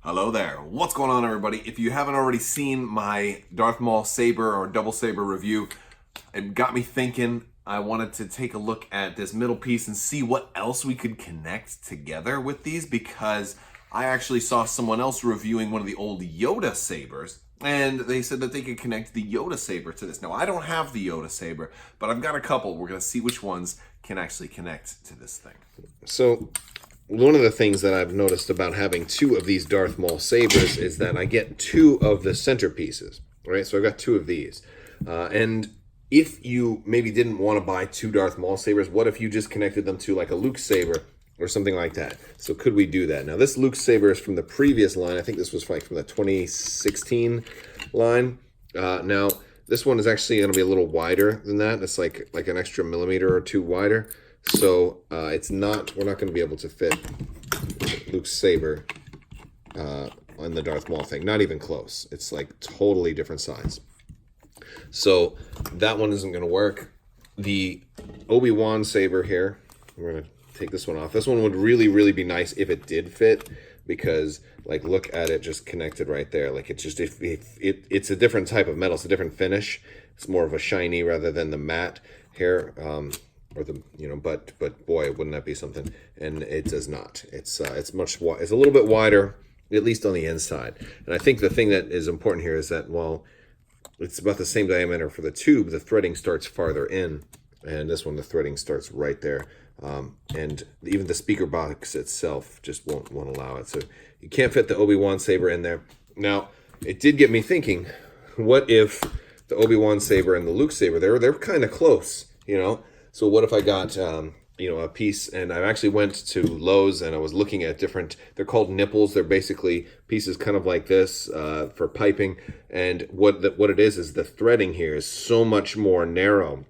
Hello there. What's going on, everybody? If you haven't already seen my Darth Maul Saber or Double Saber review, it got me thinking. I wanted to take a look at this middle piece and see what else we could connect together with these, because I actually saw someone else reviewing one of the old Yoda Sabers, and they said that they could connect the Yoda Saber to this. Now, I don't have the Yoda Saber, but I've got a couple. We're going to see which ones can actually connect to this thing. So, one of the things that I've noticed about having two of these Darth Maul Sabers is that I get two of the centerpieces, right? So I've got two of these. And if you maybe didn't want to buy two Darth Maul Sabers, what if you just connected them to like a Luke Saber or something like that? So could we do that? Now, this Luke Saber is from the previous line. I think this was like from the 2016 line. Now, this one is actually going to be a little wider than that. It's like an extra millimeter or two wider. So we're not going to be able to fit Luke's Saber on the Darth Maul thing. Not even close. It's like totally different size. So that one isn't going to work. The Obi-Wan Saber here, we're going to take this one off. This one would really, really be nice if it did fit, because like look at it just connected right there. Like it's just it's a different type of metal. It's a different finish. It's more of a shiny rather than the matte here. Or the but boy, wouldn't that be something? And it does not. It's a little bit wider, at least on the inside. And I think the thing that is important here is that while it's about the same diameter for the tube, the threading starts farther in, and this one the threading starts right there. And even the speaker box itself just won't allow it. So you can't fit the Obi-Wan Saber in there. Now, it did get me thinking, what if the Obi-Wan Saber and the Luke Saber, they're kind of close, So what if I got, a piece, and I actually went to Lowe's and I was looking at different, they're called nipples. They're basically pieces kind of like this for piping. And what it is the threading here is so much more narrow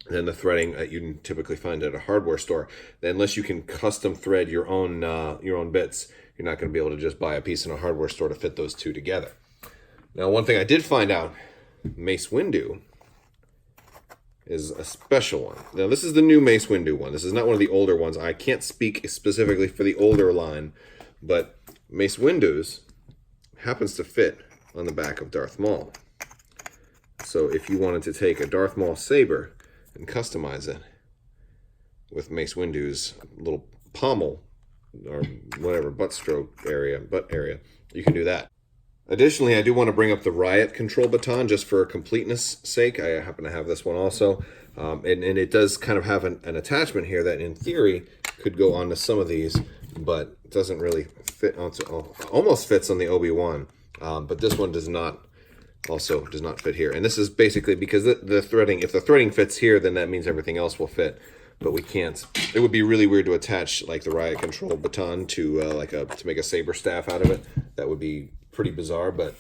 than the threading that you typically find at a hardware store. That unless you can custom thread your own bits, you're not going to be able to just buy a piece in a hardware store to fit those two together. Now, one thing I did find out, Mace Windu is a special one. Now, this is the new Mace Windu one. This is not one of the older ones. I can't speak specifically for the older line, but Mace Windu's happens to fit on the back of Darth Maul. So if you wanted to take a Darth Maul Saber and customize it with Mace Windu's little pommel or whatever butt area, you can do that. Additionally, I do want to bring up the riot control baton just for completeness sake. I happen to have this one also. And it does kind of have an attachment here that in theory could go onto some of these, but it doesn't really fit onto, almost fits on the Obi-Wan. But this one does not fit here. And this is basically because the threading, if the threading fits here, then that means everything else will fit. But we can't. It would be really weird to attach like the riot control baton to to make a saber staff out of it. That would be pretty bizarre, but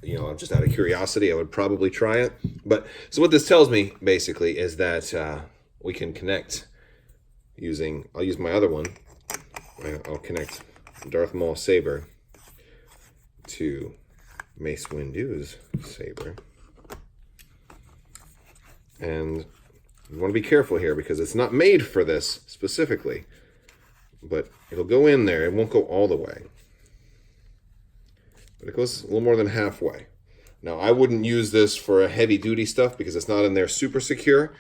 just out of curiosity, I would probably try it. But so what this tells me basically is that we can connect using. I'll use my other one. I'll connect Darth Maul Saber to Mace Windu's Saber, and you want to be careful here because it's not made for this specifically, but it'll go in there. It won't go all the way, but it goes a little more than halfway. Now, I wouldn't use this for a heavy duty stuff because it's not in there super secure.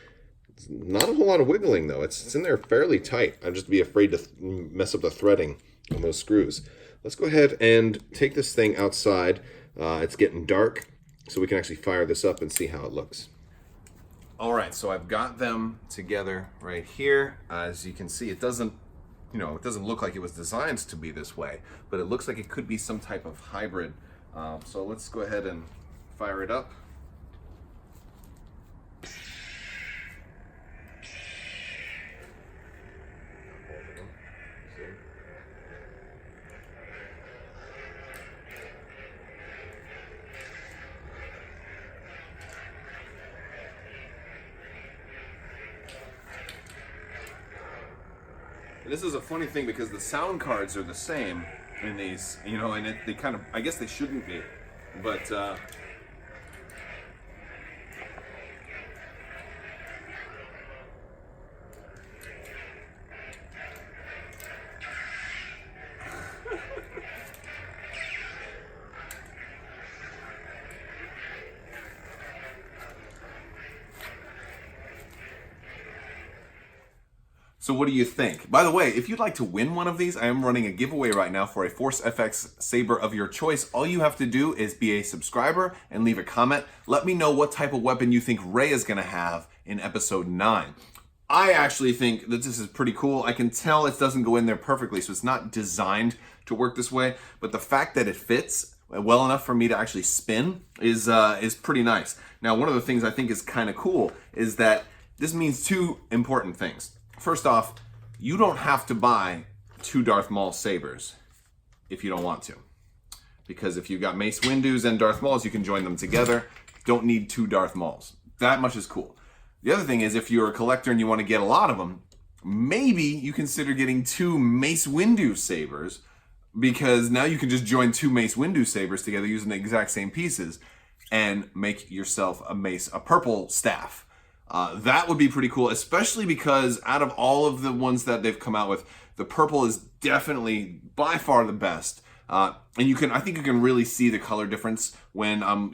It's not a whole lot of wiggling though. It's in there fairly tight. I'd just be afraid to mess up the threading on those screws. Let's go ahead and take this thing outside. It's getting dark, so we can actually fire this up and see how it looks. All right, so I've got them together right here. As you can see, it doesn't look like it was designed to be this way, but it looks like it could be some type of hybrid. So let's go ahead and fire it up. This is a funny thing because the sound cards are the same in these, and they kind of, I guess they shouldn't be, but So what do you think? By the way, if you'd like to win one of these, I am running a giveaway right now for a Force FX Saber of your choice. All you have to do is be a subscriber and leave a comment. Let me know what type of weapon you think Rey is going to have in episode 9. I actually think that this is pretty cool. I can tell it doesn't go in there perfectly, so it's not designed to work this way, but the fact that it fits well enough for me to actually spin is pretty nice. Now, one of the things I think is kind of cool is that this means 2 important things. First off, you don't have to buy 2 Darth Maul sabers if you don't want to. Because if you got Mace Windus and Darth Mauls, you can join them together. Don't need 2 Darth Mauls. That much is cool. The other thing is, if you're a collector and you want to get a lot of them, maybe you consider getting 2 Mace Windu sabers, because now you can just join 2 Mace Windu sabers together using the exact same pieces and make yourself a purple staff. That would be pretty cool, especially because out of all of the ones that they've come out with, the purple is definitely by far the best. And I think you can really see the color difference when I'm,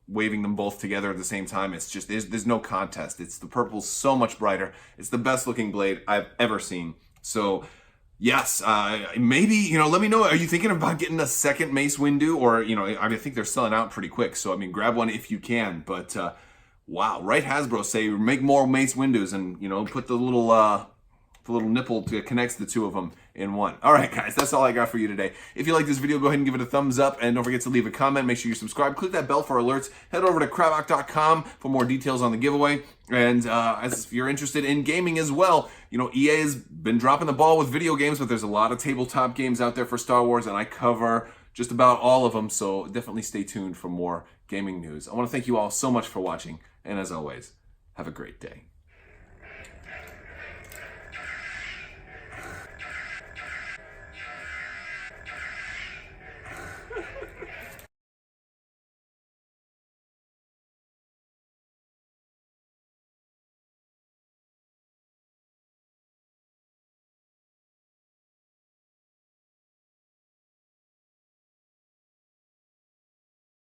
waving them both together at the same time. It's just, there's no contest. The purple's so much brighter. It's the best looking blade I've ever seen. So yes, maybe, let me know. Are you thinking about getting a second Mace Windu? Or, I think they're selling out pretty quick. So, grab one if you can. But, wow, right, Hasbro say make more Mace Windus and, put the little nipple that connects the 2 of them in one. All right, guys, that's all I got for you today. If you like this video, go ahead and give it a thumbs up, and don't forget to leave a comment. Make sure you subscribe. Click that bell for alerts. Head over to Crabbok.com for more details on the giveaway. And if you're interested in gaming as well, EA has been dropping the ball with video games, but there's a lot of tabletop games out there for Star Wars, and I cover just about all of them, so definitely stay tuned for more gaming news. I want to thank you all so much for watching, and as always, have a great day.